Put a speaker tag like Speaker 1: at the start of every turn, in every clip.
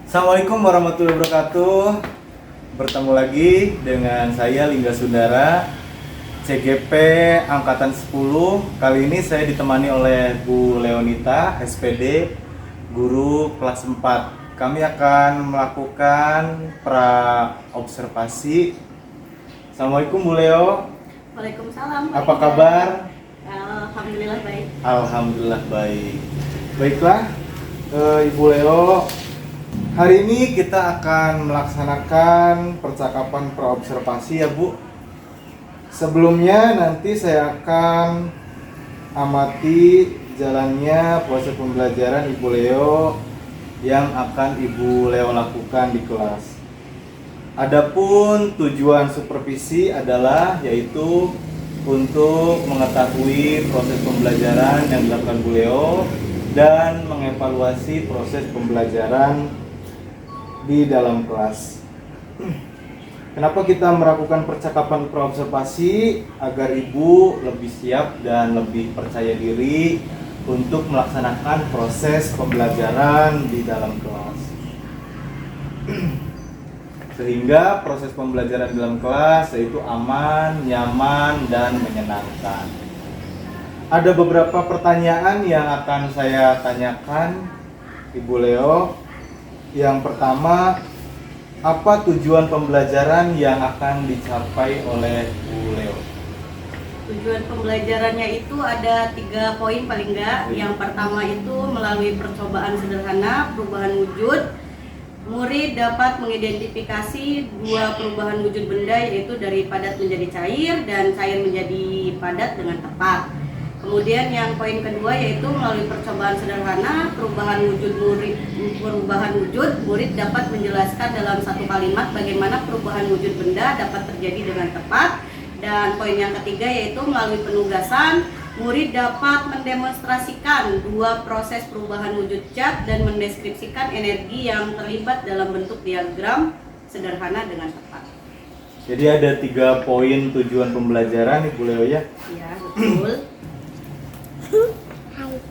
Speaker 1: Assalamualaikum warahmatullahi wabarakatuh. Bertemu lagi dengan saya Lingga Sundara, CGP Angkatan 10. Kali ini saya ditemani oleh Bu Leonita, SPD, guru kelas 4. Kami akan melakukan pra-observasi. Assalamualaikum Bu Leo.
Speaker 2: Waalaikumsalam.
Speaker 1: Apa kabar?
Speaker 2: Alhamdulillah baik.
Speaker 1: Alhamdulillah baik. Baiklah, Ibu Leo. Hari ini kita akan melaksanakan percakapan praobservasi ya Bu. Sebelumnya nanti saya akan amati jalannya proses pembelajaran Ibu Leo yang akan Ibu Leo lakukan di kelas. Adapun tujuan supervisi adalah yaitu untuk mengetahui proses pembelajaran yang dilakukan Bu Leo dan mengevaluasi proses pembelajaran di dalam kelas. Kenapa kita melakukan percakapan praobservasi? Agar Ibu lebih siap dan lebih percaya diri untuk melaksanakan proses pembelajaran di dalam kelas. Sehingga proses pembelajaran di dalam kelas yaitu aman, nyaman, dan menyenangkan. Ada beberapa pertanyaan yang akan saya tanyakan Ibu Leo. Yang pertama, apa tujuan pembelajaran yang akan dicapai oleh Bu Leo?
Speaker 2: Tujuan pembelajarannya itu ada 3 poin paling enggak. Yang pertama itu melalui percobaan sederhana perubahan wujud, murid dapat mengidentifikasi 2 perubahan wujud benda, yaitu dari padat menjadi cair dan cair menjadi padat dengan tepat. Kemudian yang poin kedua yaitu melalui percobaan sederhana perubahan wujud murid dapat menjelaskan dalam 1 kalimat bagaimana perubahan wujud benda dapat terjadi dengan tepat. Dan poin yang ketiga yaitu melalui penugasan murid dapat mendemonstrasikan 2 proses perubahan wujud zat dan mendeskripsikan energi yang terlibat dalam bentuk diagram sederhana dengan tepat.
Speaker 1: Jadi ada 3 poin tujuan pembelajaran Ibu Leo ya?
Speaker 2: Ya, betul.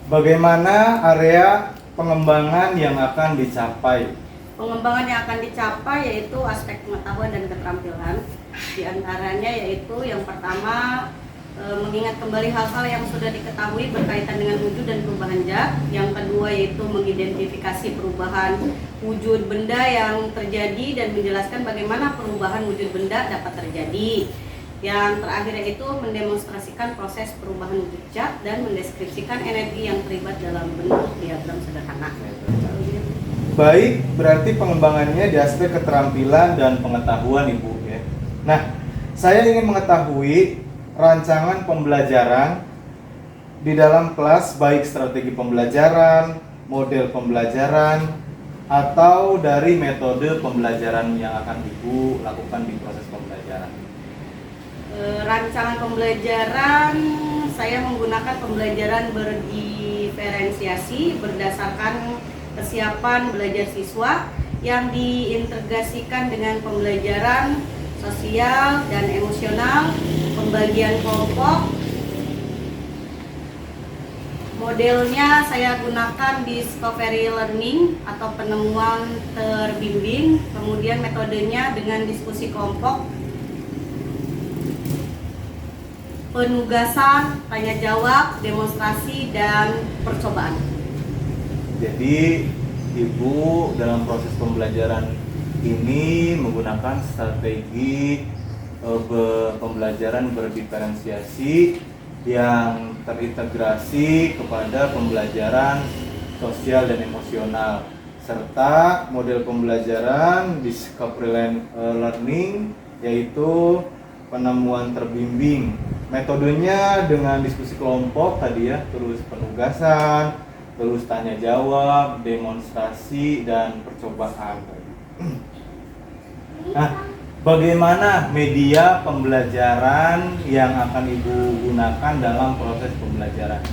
Speaker 1: Bagaimana area pengembangan yang akan dicapai?
Speaker 2: Pengembangan yang akan dicapai yaitu aspek pengetahuan dan keterampilan. Di antaranya yaitu yang pertama mengingat kembali hal-hal yang sudah diketahui berkaitan dengan wujud dan perubahan zat. Yang kedua yaitu mengidentifikasi perubahan wujud benda yang terjadi dan menjelaskan bagaimana perubahan wujud benda dapat terjadi. Yang terakhir yaitu mendemonstrasikan proses perubahan wujud zat dan mendeskripsikan energi yang terlibat dalam bentuk diagram sederhana.
Speaker 1: Baik, berarti pengembangannya di aspek keterampilan dan pengetahuan Ibu ya. Nah, saya ingin mengetahui rancangan pembelajaran di dalam kelas, baik strategi pembelajaran, model pembelajaran, atau dari metode pembelajaran yang akan Ibu lakukan di proses pembelajaran.
Speaker 2: Rancangan pembelajaran saya menggunakan pembelajaran berdiferensiasi berdasarkan kesiapan belajar siswa yang diintegrasikan dengan pembelajaran sosial dan emosional, pembagian kelompok. Modelnya saya gunakan discovery learning atau penemuan terbimbing, kemudian metodenya dengan diskusi kelompok, penugasan, tanya jawab, demonstrasi, dan percobaan.
Speaker 1: Jadi Ibu dalam proses pembelajaran ini menggunakan strategi pembelajaran berdiferensiasi yang terintegrasi kepada pembelajaran sosial dan emosional, serta model pembelajaran discovery learning yaitu penemuan terbimbing. Metodenya dengan diskusi kelompok tadi ya, terus penugasan, terus tanya jawab, demonstrasi, dan percobaan. Nah, bagaimana media pembelajaran yang akan Ibu gunakan dalam proses pembelajaran?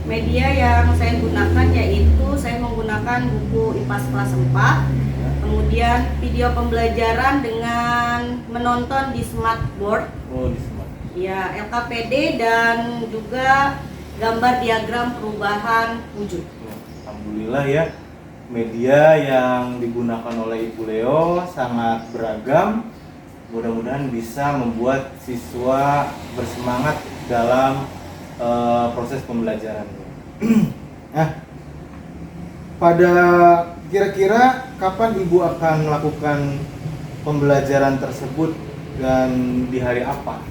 Speaker 2: Media yang saya gunakan yaitu saya menggunakan buku IPAS kelas 4, kemudian video pembelajaran dengan menonton di smartboard.
Speaker 1: Oh, di smart.
Speaker 2: Ya, LKPD dan juga gambar diagram perubahan wujud.
Speaker 1: Alhamdulillah ya. media yang digunakan oleh Ibu Leo sangat beragam. Mudah-mudahan bisa membuat siswa bersemangat dalam proses pembelajaran. Nah, pada kira-kira kapan Ibu akan melakukan pembelajaran tersebut dan di hari apa?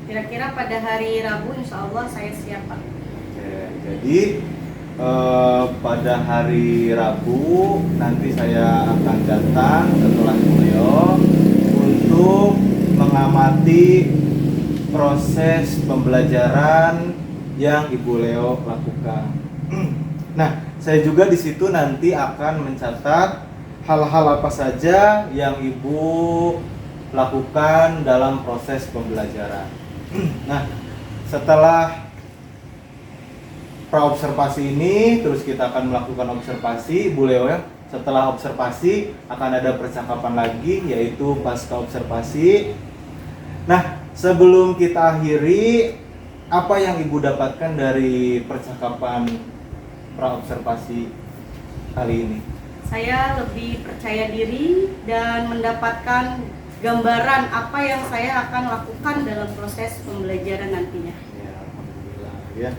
Speaker 2: Kira-kira pada hari Rabu insya Allah saya siap, Pak.
Speaker 1: Oke, jadi pada hari Rabu nanti saya akan datang ke kelas beliau untuk mengamati proses pembelajaran yang Ibu Leo lakukan. Nah, saya juga di situ nanti akan mencatat hal-hal apa saja yang Ibu lakukan dalam proses pembelajaran. Nah, setelah praobservasi ini, terus kita akan melakukan observasi, Bu Leo ya. Setelah observasi akan ada percakapan lagi, yaitu pasca observasi. Nah, sebelum kita akhiri, apa yang Ibu dapatkan dari percakapan praobservasi kali ini?
Speaker 2: Saya lebih percaya diri dan mendapatkan gambaran apa yang saya akan lakukan dalam proses pembelajaran nantinya.
Speaker 1: Ya, alhamdulillah ya.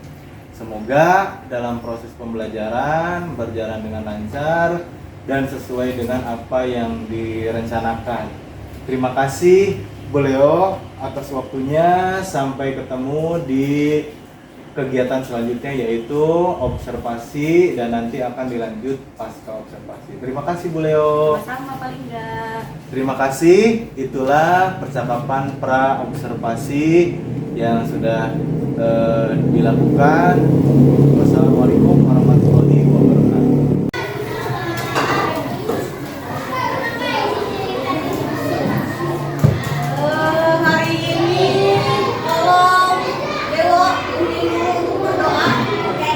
Speaker 1: Semoga dalam proses pembelajaran berjalan dengan lancar dan sesuai dengan apa yang direncanakan. Terima kasih Bu Leo atas waktunya. Sampai ketemu di kegiatan selanjutnya, yaitu observasi, dan nanti akan dilanjut pasca observasi. Terima kasih Bu Leo.
Speaker 2: Sama-sama, paling enggak.
Speaker 1: Terima kasih. Itulah percakapan pra observasi yang sudah dilakukan. Wassalamualaikum warahmatullahi wabarakatuh.
Speaker 2: Hari ini tolong Dewo bimbing dulu untuk berdoa. Oke.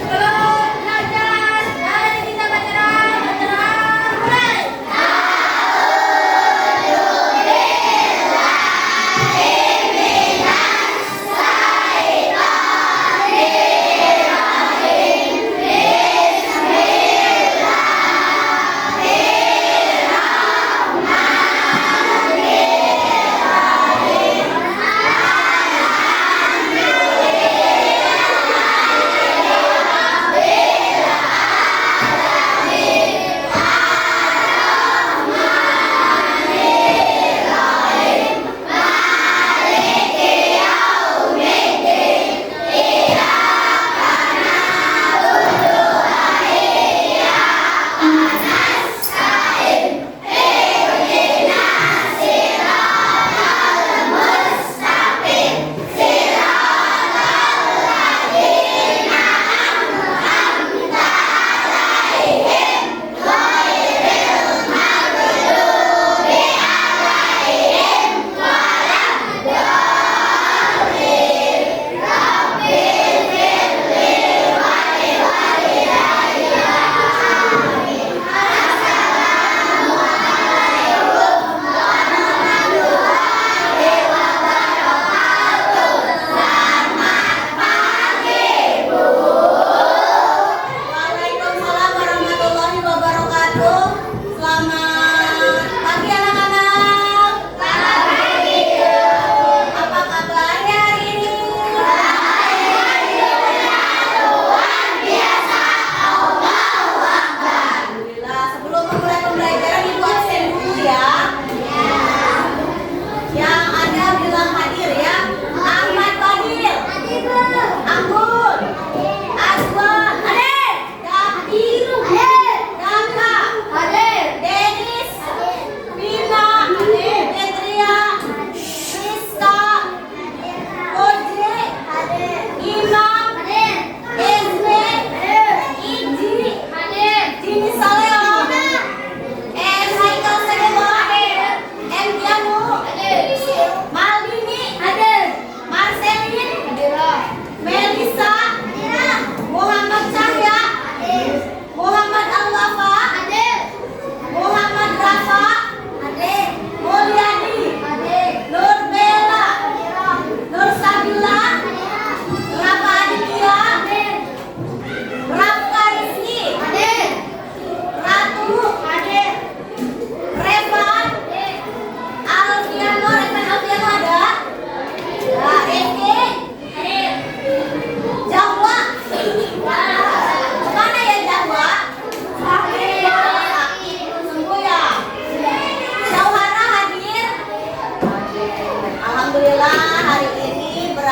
Speaker 2: Sebelum belajar, mari kita baca mulai. Alhamdulillah.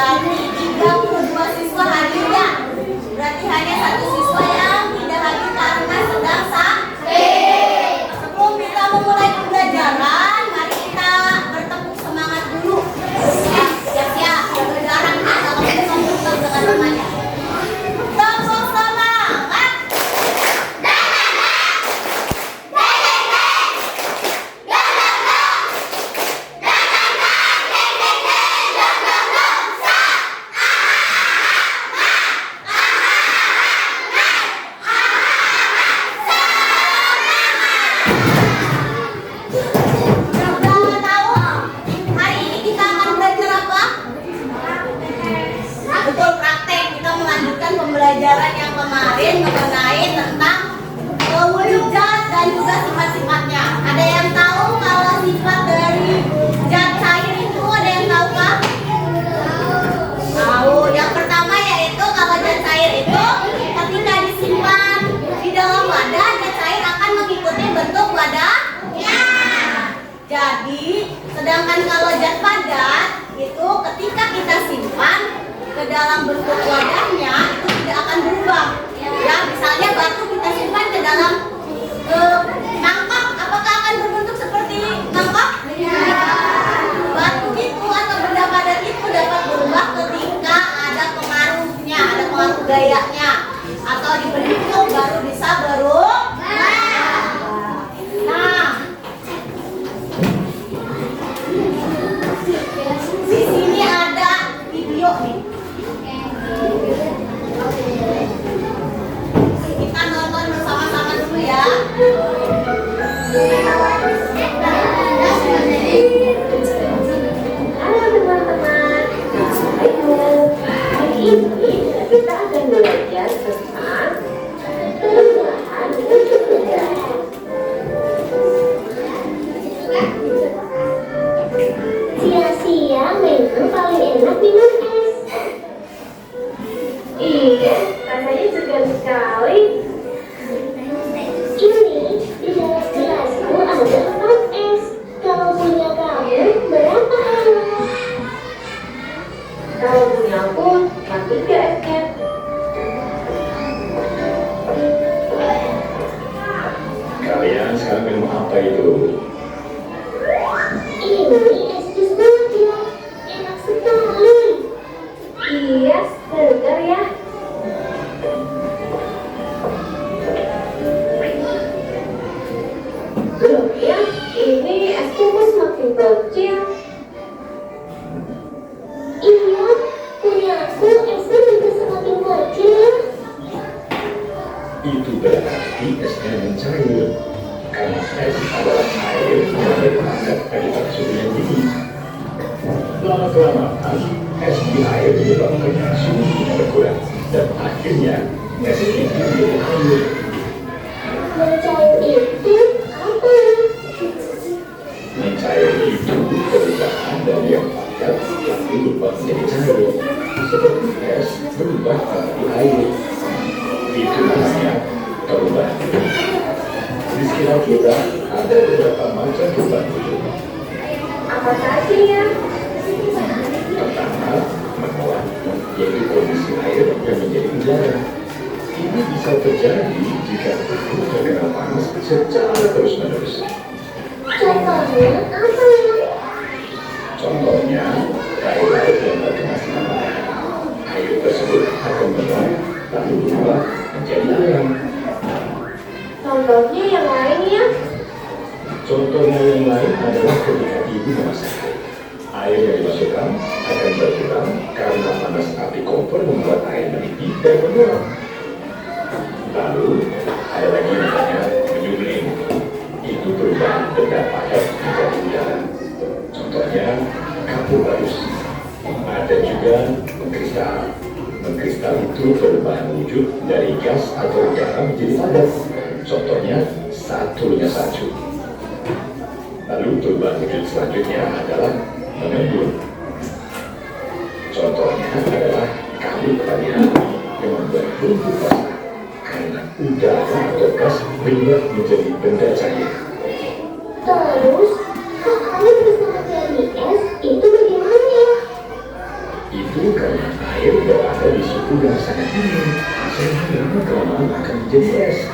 Speaker 2: Berarti 32 siswa hadir ya. Berarti hanya satu siswa yang tidak hadir karena sedang sakit. Sebelum kita memulai pembelajaran, mari kita bertepuk semangat dulu. Ya, siap-siap. Jaga jarak ya, kalau kita membutuhkan dengan namanya. Tepuk semangat. Sudah tahu hari ini kita akan belajar apa? Betul, praktek. Kita melanjutkan pembelajaran yang kemarin mengenai tentang wujud zat dan juga sifat-sifatnya. Ada yang tahu kalau sifat dari zat cair itu ada yang tahu kah? Tahu. Yang pertama yaitu kalau zat cair itu ketika disimpan di dalam wadah, zat cair akan mengikuti bentuk wadahnya. Jadi, sedangkan kalau zat padat itu ketika kita simpan ke dalam bentuk wadahnya itu tidak akan berubah. Ya, misalnya batu kita simpan ke dalam mangkok, apakah akan berbentuk seperti mangkok? Batu itu atau benda padat itu dapat berubah ketika ada pengaruhnya, ada pengaruh gayanya, atau dibentuk baru bisa berubah. Nah, di sini ada video nih. Kita nonton bersama-sama dulu ya.
Speaker 3: Halo teman-teman, Assalamualaikum. Hari ini kita akan belajar tentang perubahan bentuk udara. Siang-siang memang paling enak minum es. Iya, rasanya segar sekali. Ini di dalam gelasku ada 4 es. Kalau punya kamu berapa es? Kalau punya aku cuma 3 esnya.
Speaker 4: Kalian sekarang minum apa itu?
Speaker 3: Ini es jus manja, enak sekali. Iya, segar ya. Loh ya, ini esku kok semakin kecil. Iya, punya aku esnya juga semakin kecil.
Speaker 4: Itu berarti esnya mencair. Karena es adalah air yang berpadat dari suhu yang dingin. Lama-kelamaan, es di air menyebabkan suhunya berkurang. Dan akhirnya, es itu menjadi air.
Speaker 3: Mencair itu apa ya?
Speaker 4: Mencair itu perubahan dari yang padat lalu berubah menjadi cair. Seperti es berubah menjadi air. Itu namanya perubahan. Di sekitar kita ada beberapa macam perubahan wujud.
Speaker 3: Apa saja ya?
Speaker 4: Pertama, menguap, yaitu kondisi air yang menjadi udara. Ini bisa terjadi jika tubuh terkena panas secara terus-menerus.
Speaker 3: Contohnya apa ya?
Speaker 4: Contohnya, air laut yang terkena sinar. Air tersebut akan menguap lalu berubah menjadi ayam.
Speaker 3: Contohnya yang lain ya?
Speaker 4: Contohnya yang lain adalah ketika ibu memasak. Air yang dimasukkan akan berkurang karena panas api kompor membuat air mendidih dan menguap. Lalu, ada lagi namanya menyublim. Itu perubahan benda padat menjadi udara. Contohnya, kapur barus. Ada juga mengkristal. Mengkristal itu perubahan wujud dari gas atau udara menjadi padat. Contohnya, satunya salju. Lalu perubahan wujud selanjutnya adalah mengembun. Contohnya adalah kayu padi api yang membuat lumpur basah karena udara atau gas berubah menjadi benda cair.
Speaker 3: Terus, kok air bisa menjadi es itu bagaimana ya?
Speaker 4: Itu menjadi es.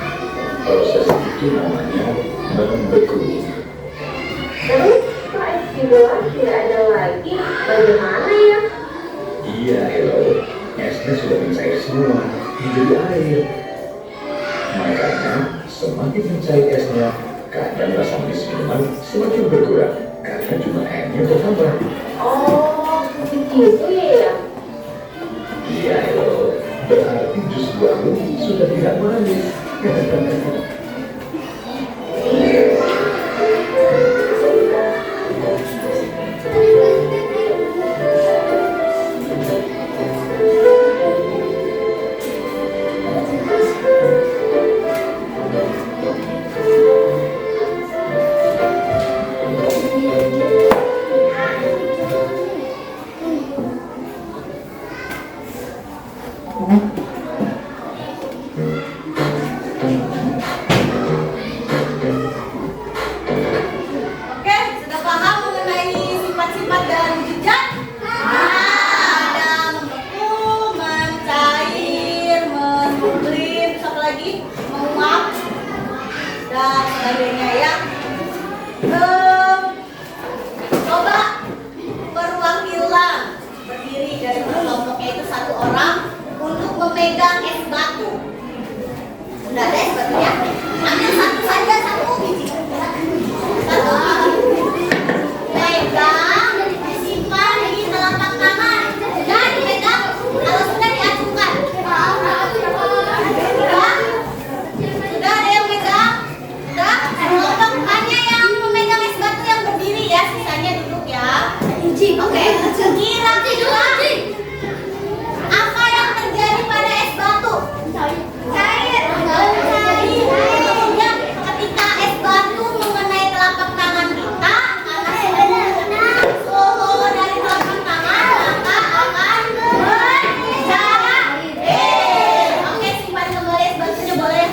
Speaker 4: Proses itu namanya membeku.
Speaker 3: Terus, kok es di luar tidak ada lagi? Bagaimana ya?
Speaker 4: Iya, hello. Esnya sudah mencair semua menjadi air. Makanya semakin mencair esnya, kadang rasa manis minuman semakin berkurang karena jumlah airnya bertambah.
Speaker 3: Oh, begitu ya?
Speaker 4: Iya, hello. Berarti jus buahmu sudah tidak manis.
Speaker 2: Oke, sudah paham mengenai sifat-sifat dan wujudnya? Ada membeku, mencair, memblim, terus apa lagi? Menguap dan sebagainya ya. Coba perwakilan berdiri dari kelompoknya itu satu orang untuk memegang es batu. Sudah ada es batunya? Ambil satu saja, satu biji. Satu biji. Pegang, disimpan di telapak tangan. Sudah dipegang, kalau sudah diacungkan. Sudah ada yang megang? Sudah? Kelompok hanya yang memegang es batu yang berdiri ya, sisanya duduk ya. Oke, kira-kira apa yang terjadi pada es batu? Cair. Kemudian ketika es batu mengenai telapak tangan kita, karena suhu dari telapak tangan maka akan mencair. Oke, simpan kembali es batunya boleh.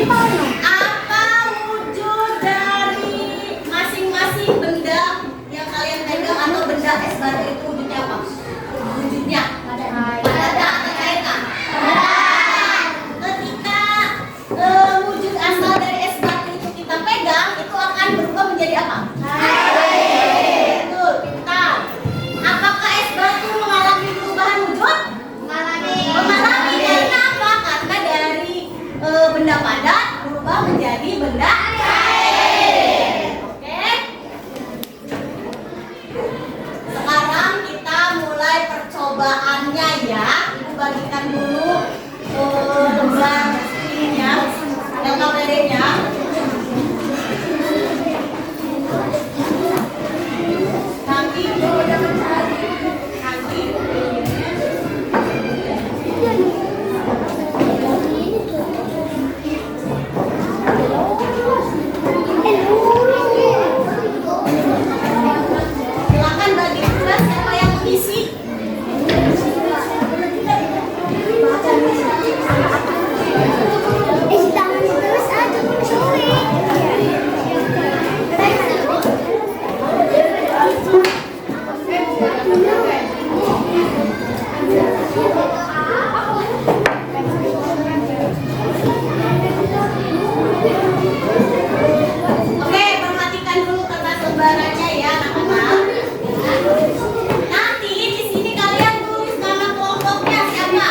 Speaker 2: Apa wujud dari masing-masing benda yang kalian pegang atau benda es batu itu wujudnya apa? Wujudnya padat atau cair kah? Ketika wujud asal dari es batu itu kita pegang, itu akan berubah menjadi apa? Betul, pintar. Apakah es batu mengalami perubahan wujud? Mengalami. Karena apa? Karena dari benda padat berubah menjadi benda cair. Oke. Sekarang kita mulai percobaannya ya. Ibu bagikan dulu lembar ininya, LKPD-nya. Nanti silakan bagi tugas siapa yang mengisi. Oke, perhatikan dulu kertas lembarannya ya, anak-anak. Nanti di sini kalian tulis nama kelompoknya siapa,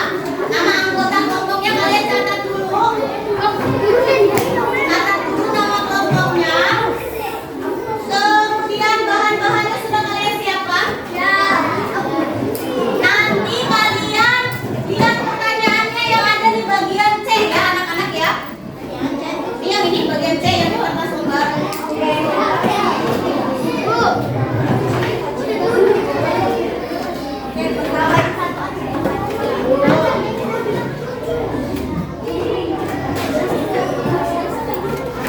Speaker 2: nama anggota kelompoknya kalian catat dulu. Catat dulu nama kelompoknya. Kemudian bahan-bahannya sudah kalian siapkan? Ya. Nanti kalian lihat pertanyaannya yang ada di bagian C ya, anak-anak ya. Ini yang ini bagian C yang di kertas lembar.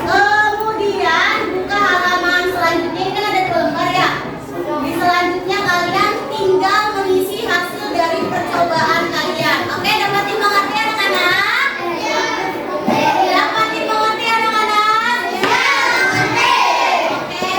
Speaker 2: Kemudian buka halaman selanjutnya, ini kan ada 2 lembar ya. Di selanjutnya kalian tinggal mengisi hasil dari percobaan kalian. Oke, dapat dimengerti anak-anak? Dapat dimengerti anak-anak? Oke,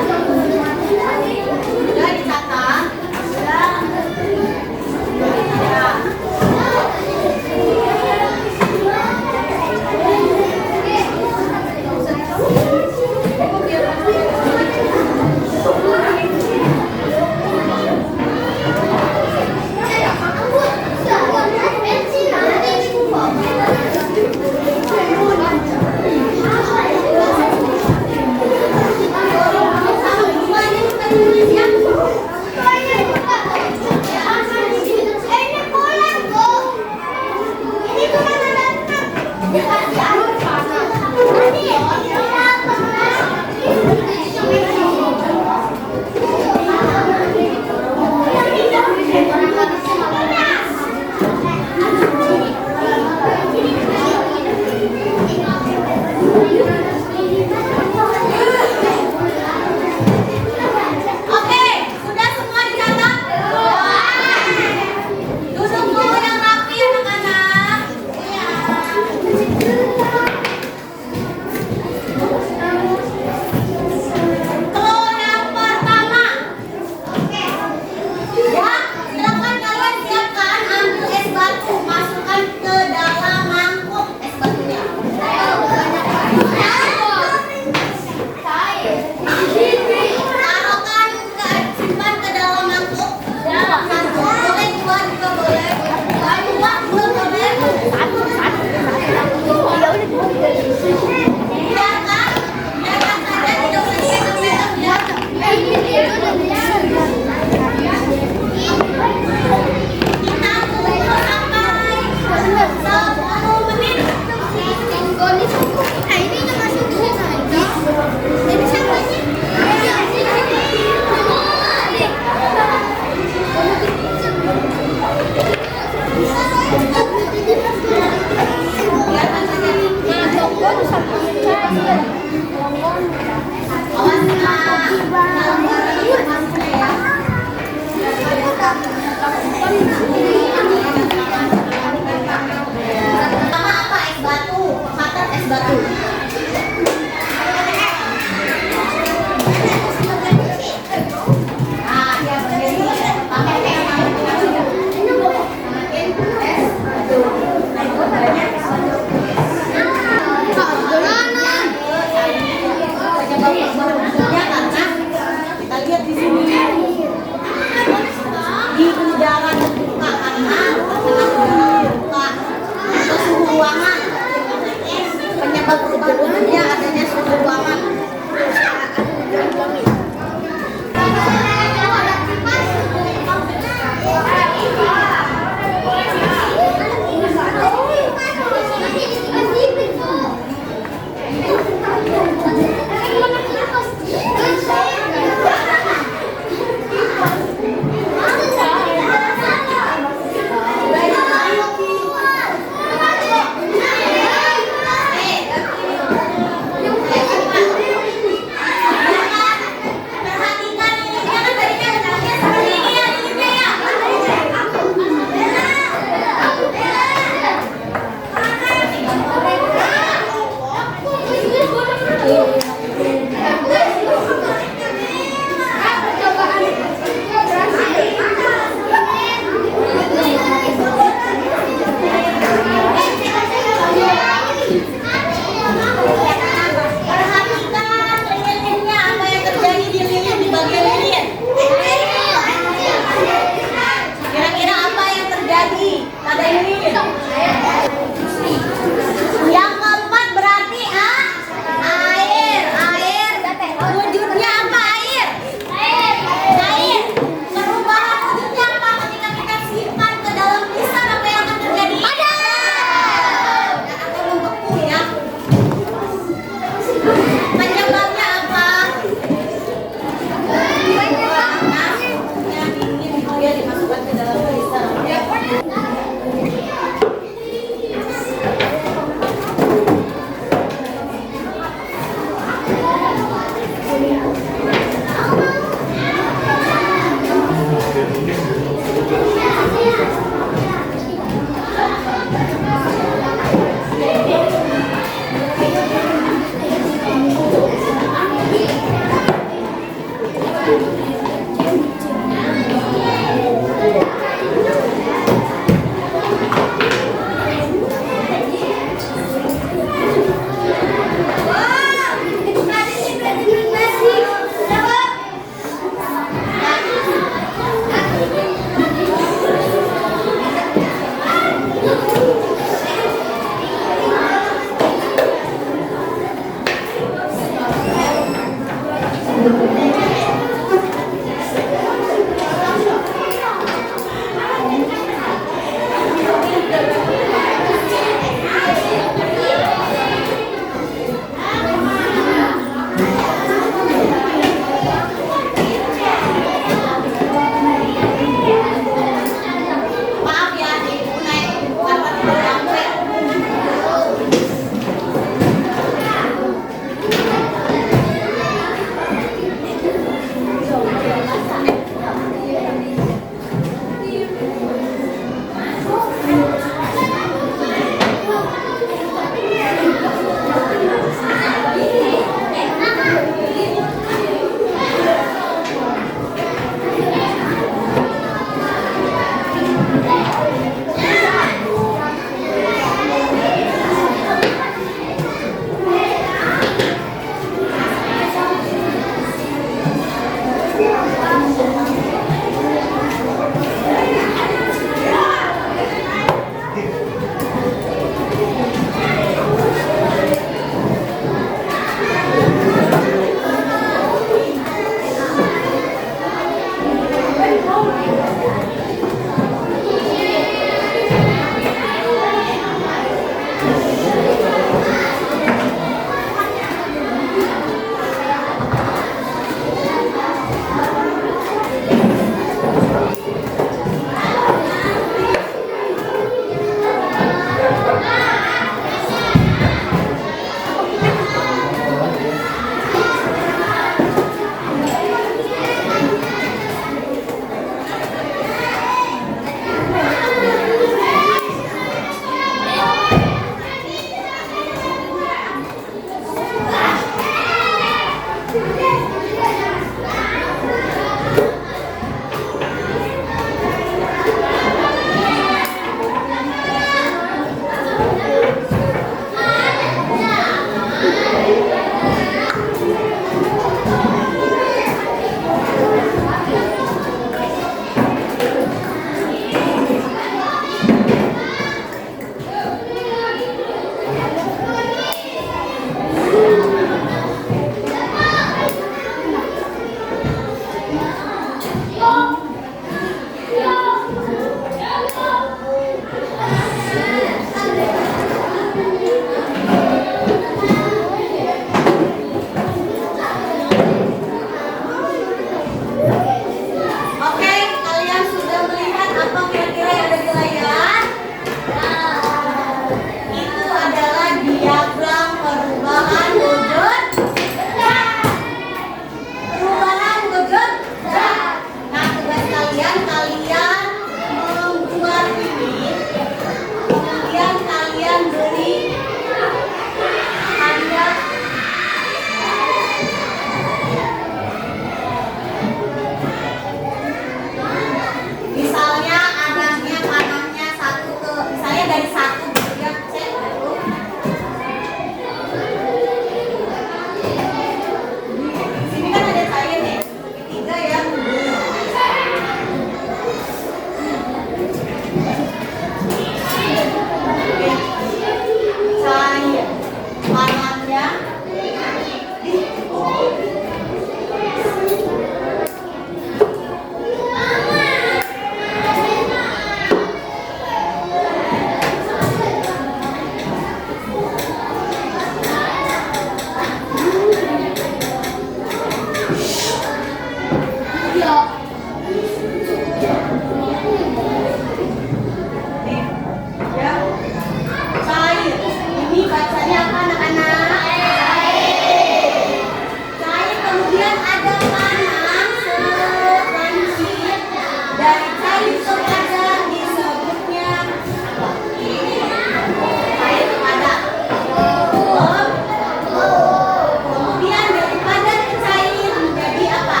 Speaker 3: Kemudian daripada cair menjadi apa?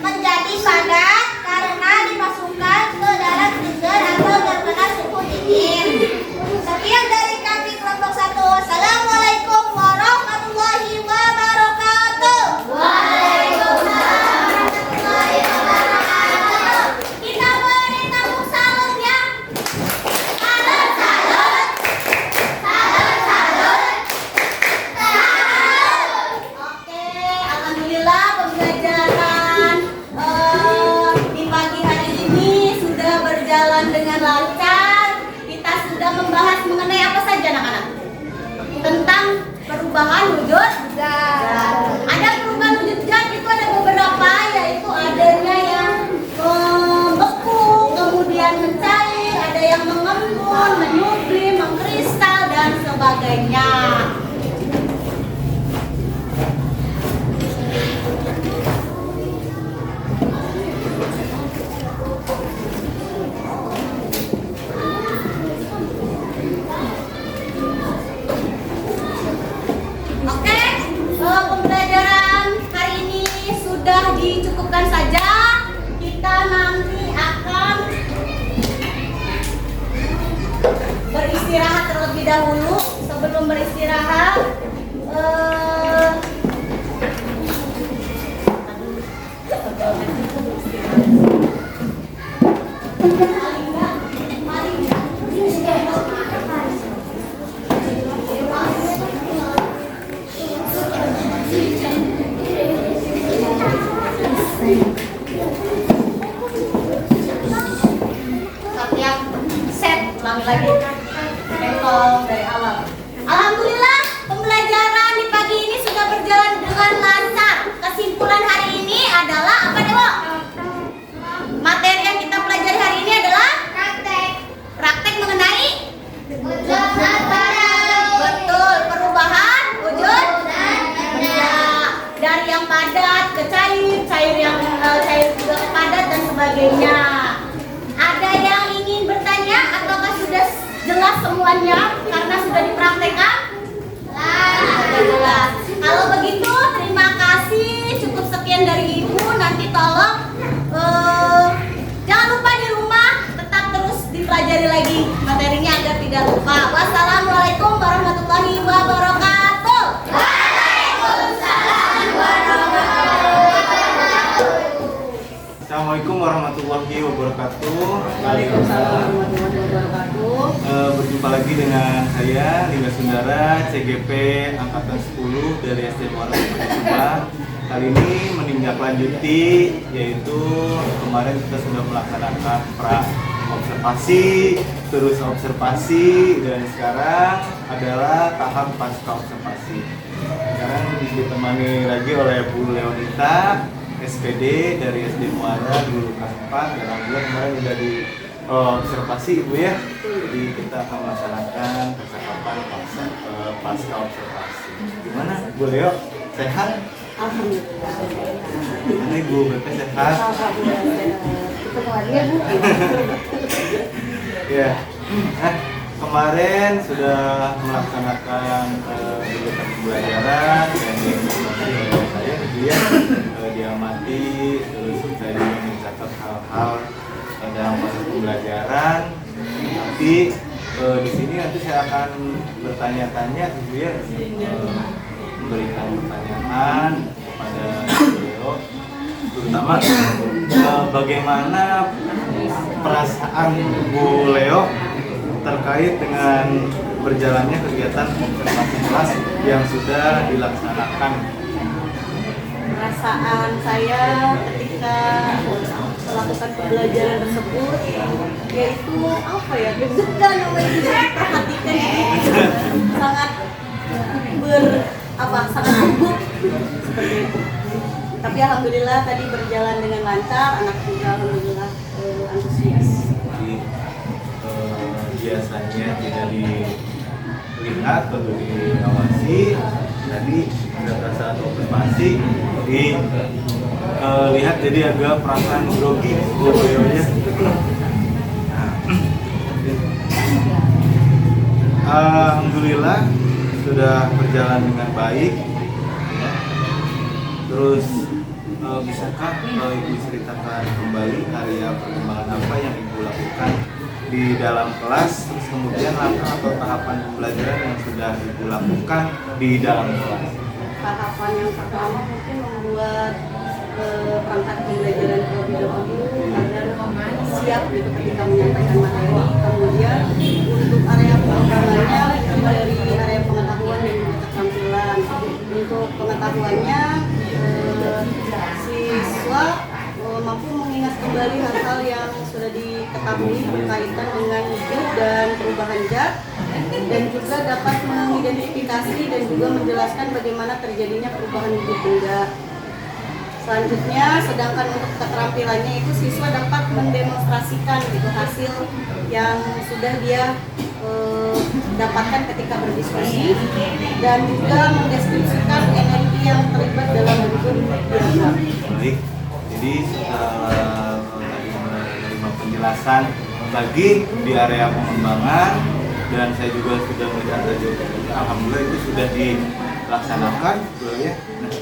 Speaker 5: menjadi padat karena dimasukkan ke dalam freezer atau terkena suhu dingin. Sekian dari kami kelompok 1. Assalamualaikum warahmatullahi wabarakatuh. Waalaikumsalam warahmatullahi wabarakatuh. Kita beri tepuk salut ya. Salut, salut. Salut, salut. Salut. Oke, alhamdulillah pembelajaran di pagi hari ini sudah berjalan dengan lancar. Kita sudah membahas mengenai apa saja anak-anak? Tentang perubahan wujud zat. Ada perubahan wujud zat itu ada beberapa, yaitu adanya yang membeku, kemudian mencair, ada yang mengembun, menyublim, mengkristal dan sebagainya. Oke, pembelajaran hari ini sudah dicukupkan saja. Kita nanti akan beristirahat terlebih dahulu. Sebelum beristirahat, setiap set ulangi lagi metode dari awal. Alhamdulillah pembelajaran di pagi ini sudah berjalan dengan lancar. Kesimpulan hari ini adalah apa Dewo? Materi yang kita pelajari hari ini adalah praktek mengenai wujud zat baru. Betul, perubahan wujud ya, dari yang padat ke cair, cair yang cair juga ke padat dan sebagainya. Ada yang ingin bertanya ataukah sudah jelas semuanya karena sudah dipraktekkan? Jelas. Kalau begitu terima kasih, cukup sekian dari Ibu. Nanti tolong jangan lupa di rumah tetap terus dipelajari lagi materinya agar tidak lupa. Wassalamualaikum warahmatullahi wabarakatuh. Waalaikumsalam warahmatullahi wabarakatuh.
Speaker 1: Assalamualaikum warahmatullahi wabarakatuh.
Speaker 2: Waalaikumsalam warahmatullahi wabarakatuh.
Speaker 1: Berjumpa lagi dengan saya Lingga Sundara, CGP Angkatan 10 dari SD Muara Subang. Kali ini menindaklanjuti, yaitu kemarin kita sudah melaksanakan pra-observasi, terus observasi, dan sekarang adalah tahap pasca observasi. Sekarang ditemani lagi oleh Bu Leonita, SPD dari SD Muara dulu kelas 4, dan alhamdulillah kemarin sudah di observasi Ibu ya. Jadi kita akan melaksanakan percakapan pasca observasi. Gimana Bu Leo? Sehat?
Speaker 2: Alhamdulillah.
Speaker 1: Gimana Ibu? Bapak sehat?
Speaker 2: Alhamdulillah. Ketemu lagi ya Bu.
Speaker 1: Ya. Kemarin sudah melaksanakan kegiatan pembelajaran dan diinformasi oleh saya gitu ya, diamati, terus saya juga mencatat hal-hal dalam proses pembelajaran. Tapi di sini nanti saya akan bertanya-tanya gitu ya, memberikan pertanyaan kepada beliau, terutama bagaimana perasaan Bu Leo terkait dengan berjalannya kegiatan observasi kelas yang sudah dilaksanakan.
Speaker 2: Perasaan saya ketika melakukan pembelajaran tersebut yaitu apa ya, deg-degan namanya, diperhatikan, sangat sangat gugup seperti itu. Tapi alhamdulillah tadi berjalan dengan lancar, anak juga alhamdulillah antusias.
Speaker 1: Jadi biasanya tidak dilihat atau diawasi, tadi pada saat observasi lihat jadi agak perasaan grogi ya. Alhamdulillah sudah berjalan dengan baik. Terus bisakah Ibu ceritakan kembali area perkembangan apa yang Ibu lakukan di dalam kelas, terus kemudian langkah atau tahapan pembelajaran yang sudah Ibu lakukan di dalam kelas?
Speaker 2: Tahapan yang pertama mungkin membuat perangkat pembelajaran terlebih dahulu agar siap gitu ketika menyampaikan materi. Kemudian untuk area pengembangannya dari area pengetahuan dan keterampilan. Untuk pengetahuannya siswa mampu mengingat kembali hal-hal yang sudah diketahui berkaitan dengan hidup dan perubahan zat, dan juga dapat mengidentifikasi dan juga menjelaskan bagaimana terjadinya perubahan hidup benda. Selanjutnya, sedangkan untuk keterampilannya itu siswa dapat mendemonstrasikan gitu hasil yang sudah dia dapatkan ketika berdiskusi, dan juga mendeskripsikan energi yang terlibat dalam bentuk diagram.
Speaker 1: Baik, jadi setelah tadi menerima penjelasan lagi di area pengembangan, dan saya juga sudah melihat tadi, alhamdulillah itu sudah dilaksanakan, betul ya. Nah,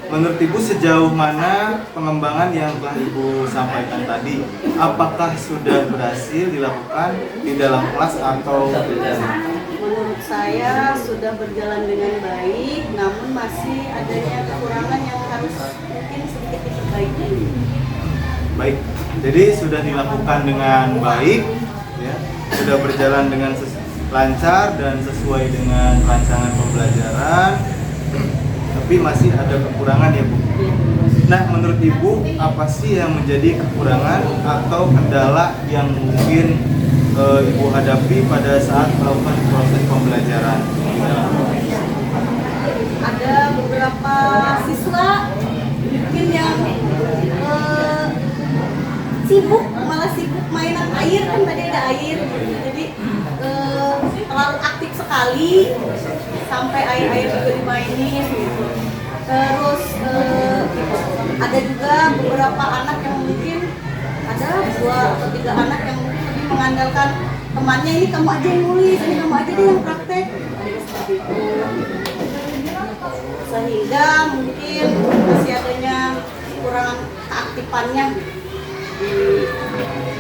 Speaker 1: menurut Ibu sejauh mana pengembangan yang telah Ibu sampaikan tadi? Apakah sudah berhasil dilakukan di dalam kelas atau tidak?
Speaker 2: Menurut saya sudah berjalan dengan baik, namun masih adanya kekurangan yang harus mungkin sedikit diperbaiki.
Speaker 1: Baik, jadi sudah dilakukan dengan baik, ya, sudah berjalan dengan lancar dan sesuai dengan rancangan pembelajaran, tapi masih ada kekurangan ya Bu. Nah, menurut Ibu apa sih yang menjadi kekurangan atau kendala yang mungkin Ibu hadapi pada saat melakukan proses pembelajaran?
Speaker 2: Ada beberapa siswa mungkin yang malah sibuk mainan air, kan tadi ada air, jadi terlalu aktif sekali sampai air juga dimainin gitu. Terus ada juga beberapa anak yang mungkin ada 2 atau 3 anak yang mungkin lebih mengandalkan temannya, ini kamu aja yang nulis, ini kamu aja deh yang praktek, ada seperti itu. Sehingga mungkin masih adanya kekurangan keaktifannya di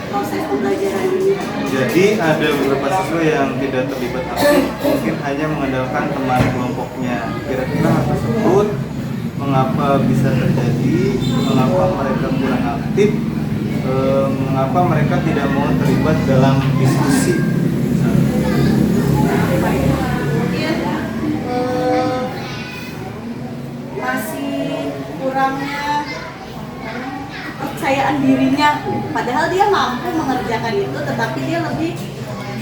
Speaker 2: proses pembelajaran ini.
Speaker 1: Jadi ada beberapa siswa yang tidak terlibat aktif, mungkin hanya mengandalkan teman kelompoknya. Kira-kira hal tersebut mengapa bisa terjadi? Mengapa mereka kurang aktif? Mengapa mereka tidak mau terlibat dalam diskusi?
Speaker 2: Mungkin masih kurangnya kepercayaan dirinya, padahal dia mampu mengerjakan itu, tetapi dia lebih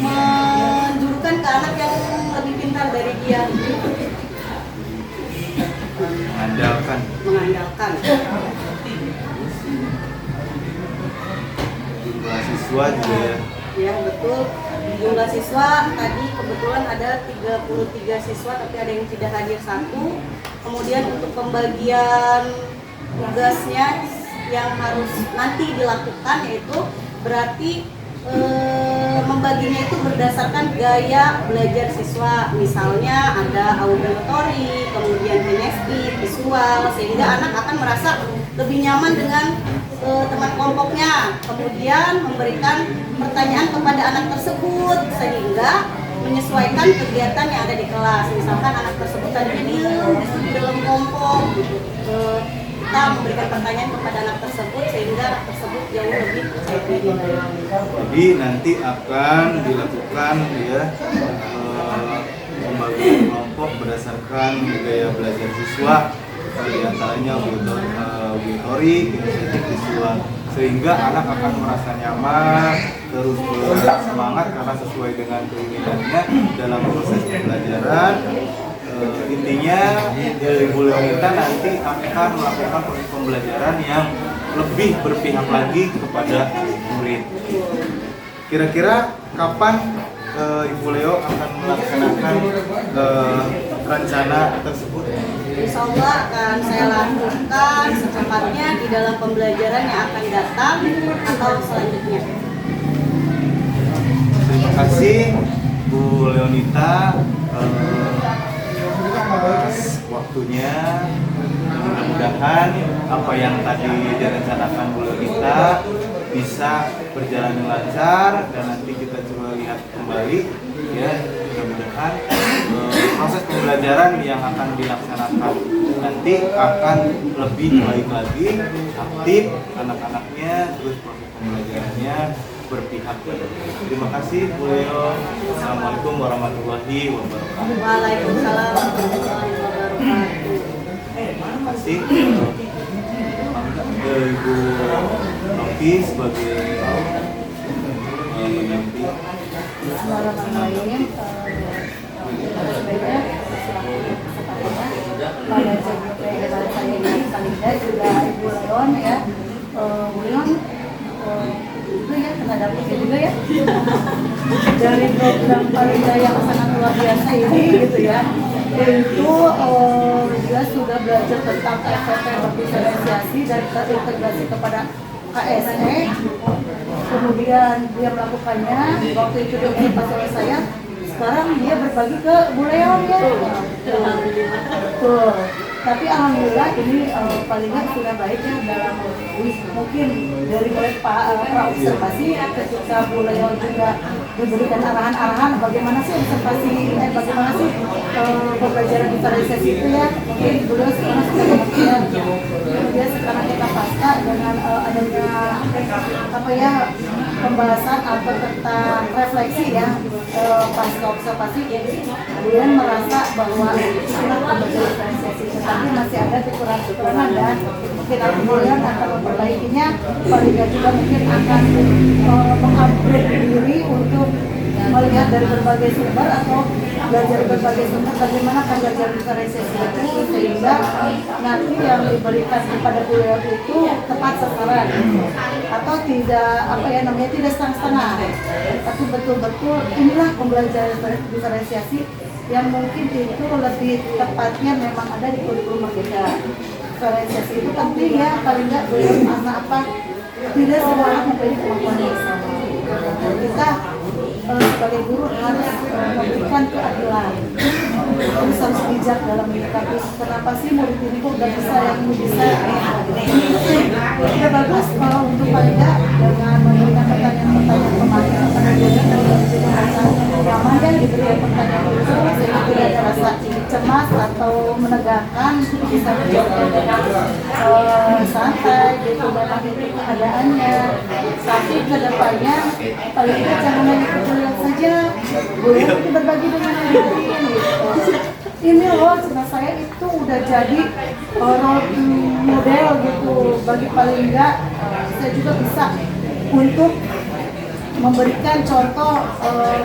Speaker 2: menjuruskan ke anak yang lebih pintar dari dia.
Speaker 1: Mengandalkan. Jumlah siswa juga ya.
Speaker 2: Ya betul, jumlah siswa tadi kebetulan ada 33 siswa, tapi ada yang tidak hadir 1. Kemudian untuk pembagian tugasnya yang harus nanti dilakukan, yaitu berarti membaginya itu berdasarkan gaya belajar siswa. Misalnya ada auditory, kemudian kinestetik, visual, sehingga anak akan merasa lebih nyaman dengan teman kelompoknya. Kemudian memberikan pertanyaan kepada anak tersebut sehingga menyesuaikan kegiatan yang ada di kelas. Misalkan anak tersebut tadinya diam di dalam kelompok, kita memberikan pertanyaan kepada anak tersebut sehingga anak tersebut jauh lebih percaya diri.
Speaker 1: Jadi nanti akan dilakukan ya pembagian kelompok berdasarkan gaya belajar siswa, di antaranya auditory, kinestetik, visual, sehingga anak akan merasa nyaman, terus semangat karena sesuai dengan keinginannya dalam proses pembelajaran. Intinya Ibu Leonita nanti akan melakukan proses pembelajaran yang lebih berpihak lagi kepada murid. Kira-kira kapan Ibu Leo akan melaksanakan rencana tersebut?
Speaker 2: Insya Allah akan saya lakukan secepatnya di dalam pembelajaran yang akan datang atau selanjutnya.
Speaker 1: Terima kasih Bu Leonita atas waktunya. mudah-mudahan apa yang tadi direncanakan beliau kita bisa berjalan dengan lancar, dan nanti kita coba lihat kembali ya, mudah-mudahan proses pembelajaran yang akan dilaksanakan nanti akan lebih baik lagi, aktif anak-anaknya, terus proses pembelajarannya berpihak. Terima kasih beliau. Assalamualaikum warahmatullahi wabarakatuh.
Speaker 2: Waalaikumsalam warahmatullahi wabarakatuh.
Speaker 1: Terima kasih Ibu Novi sebagai pendamping.
Speaker 6: Bismillahirrahmanirrahim. Sebaiknya pada jadi pelajaran saya ini Kalinda juga Ibu Leon ya. Bu Leon itu ya kena dapetnya juga ya dari program Kalinda yang sangat luar biasa ini gitu ya. Itu dia sudah belajar tentang FPP berdiferensiasi dan terintegrasi kepada KSE. Kemudian dia melakukannya, waktu itu dia dilepas oleh saya. Sekarang dia berbagi ke Bu Leon ya. Tuh. Tapi alhamdulillah ini paling nggak sudah baik ya dalam mungkin dari mulai observasi ketika Bu Leon juga diberikan arahan-arahan bagaimana sih observasi, bagaimana sih pembelajaran diferensiasi itu ya. Mungkin beliau sekarang sudah mengerti. Kemudian sekarang kita pasca dengan adanya apa ya pembahasan atau tentang refleksi ya pasca observasi, kemudian merasa bahwa itulah pembelajaran diferensiasi, tetapi masih ada kekurangan dan mungkin kemudian akan memperbaikinya. Paling juga mungkin akan mengupgrade diri untuk melihat dari berbagai sumber atau belajar berbagai sumber bagaimana pembelajaran diferensiasi itu sehingga nanti yang diberikan kepada beliau itu tepat sasaran atau tidak apa ya namanya tidak setengah-setengah, tapi betul-betul inilah pembelajaran diferensiasi yang mungkin itu lebih tepatnya memang ada di kurikulum Merdeka. Diferensiasi itu penting ya, paling nggak beliau karena apa tidak semua anak mempunyai kemampuan yang sama. Kita sebagai guru harus memberikan keadilan, terus harus bijak dalam menyikapi kenapa sih murid ini kok udah bisa yang ini bisa. Tidak bagus kalau untuk paling nggak dengan memberikan pertanyaan-pertanyaan pemahaman nyaman dan diberikan pertanyaan itu sehingga tidak ada rasa cemas atau menegangkan, bisa menjawab dengan santai gitu dalam keadaannya. Tapi kedepannya paling tidak jangan hanya kecil saja, boleh kita berbagi dengan yang lain gitu. Ini loh cuma saya itu udah jadi role model gitu, bagi paling enggak saya juga bisa untuk memberikan contoh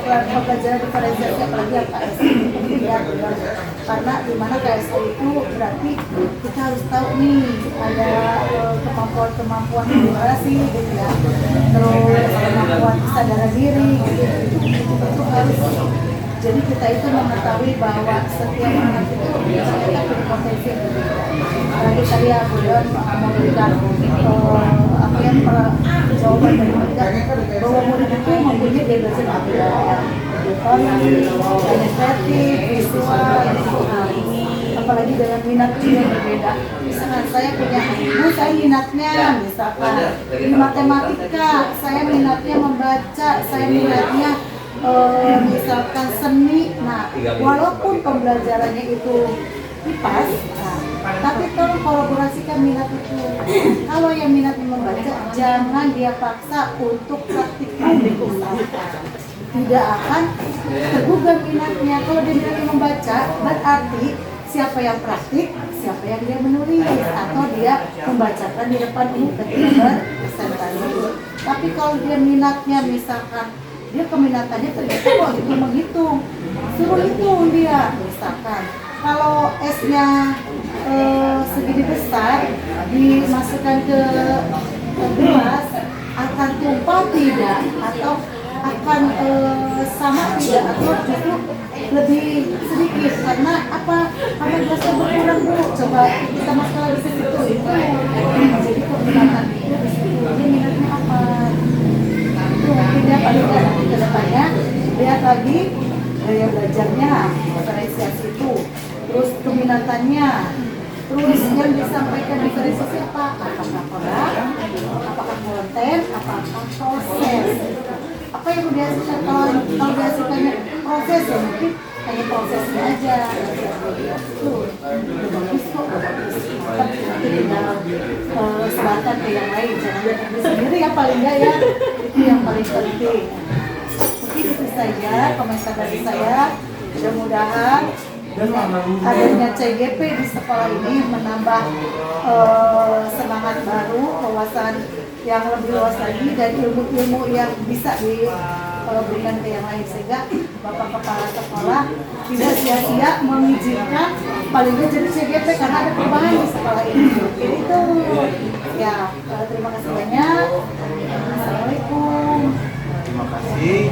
Speaker 6: pembelajaran diferensiasi apalagi yang KSE itu ya, karena di mana KSE itu berarti kita harus tahu nih ada kemampuan generasi gitu ya, terus kemampuan kesadaran diri gitu, itu harus. Jadi kita itu mengetahui bahwa setiap anak itu ternyata punya potensi yang berbeda. Apalagi tadi ya beliau memberikan apa yang jawaban dari mereka bahwa murid itu mempunyai belajar berbeda, kinestetik, visual, apalagi dengan minat yang berbeda. Misalkan saya punya ibu, saya minatnya misalkan di matematika, saya minatnya membaca, saya minatnya misalkan seni. Nah, walaupun pembelajarannya itu IPAS, tapi tolong kolaborasikan minat itu. Kalau yang minatnya membaca, jangan dia paksa untuk praktik usahakan. Tidak akan tergugah minatnya. Kalau dia minatnya membaca, berarti siapa yang praktik, siapa yang dia menulis, atau dia membacakan di depan umum ketika berpresentasi. Tapi kalau dia minatnya misalkan dia keminatannya ternyata kok itu menghitung, suruh hitung dia misalkan. Kalau S-nya segini besar dimasukkan ke gelas akan tumpah tidak, atau akan sama tidak, atau justru lebih sedikit karena apa? Karena gelasnya berkurang dulu. Coba kita masuk lagi ke situ itu. Jadi keminatan itu di situ. Dia minatnya apa? Mungkin dia paling nggak nanti ke depannya lihat lagi gaya belajarnya, diferensiasi itu, terus keminatannya, Terus yang disampaikan di verifikasi apa? Apakah produk, apakah konten, apakah proses? Apa yang dihasilkan? Kalau dihasilkannya proses ya mungkin hanya prosesnya aja. Tuh, udah bagus kok, udah bagus. Mantap, nanti tinggal sebarkan ke yang lain. Jangan lihat diri sendiri ya paling nggak ya. Itu yang paling penting. Mungkin itu saja komentar dari saya. Mudah-mudahan dengan adanya CGP di sekolah ini menambah semangat baru, wawasan yang lebih luas lagi dan ilmu-ilmu yang bisa diberikan ke yang lain sehingga Bapak Kepala Sekolah tidak sia-sia mengizinkan paling nggak jadi CGP karena ada perubahan di sekolah ini. Oke, itu ya terima kasih banyak. Assalamualaikum.
Speaker 1: Terima kasih.